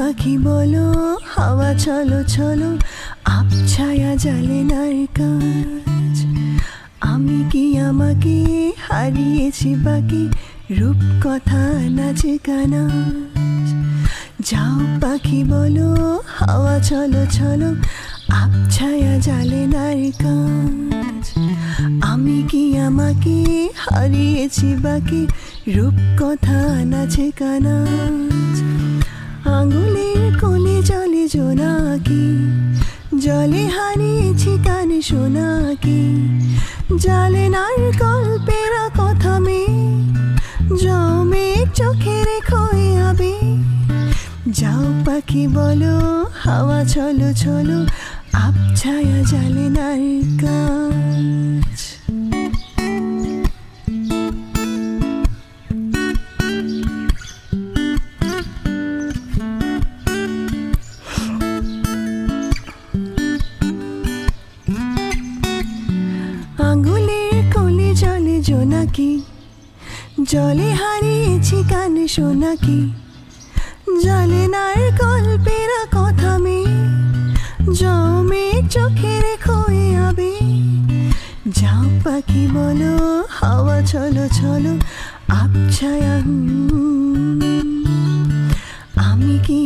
পাখি বলো হাওয়া চলো চলো আবছায়া জালে নার কাজ আমি কি আমাকে হারিয়েছি বাকি রূপ কথা নাচে গানা যাও পাখি বলো হাওয়া চলো চলো আবছায়া জালে নার কাজ আমি কি আমাকে হারিয়েছি বাকি রূপ কথা নাচে গানা আঙুলের কোণে জলে জোনাকি জলে হারিয়েছি কানে শোনাকি জালে নার গল্পের কথা মে জমে চোখে রেখো আবে যাও পাখি বলো হাওয়া চলো চলো আবছায়া জালে নার কাজ আঙুলের কোলে জলে জোনাকি জলে হারিয়েছি কানে শোনাকি জলে নার গল্পের কথা মে জমে চোখে রেখো আবে যাও পাখি বলো হাওয়া চলো চলো আবছায়া আমি কি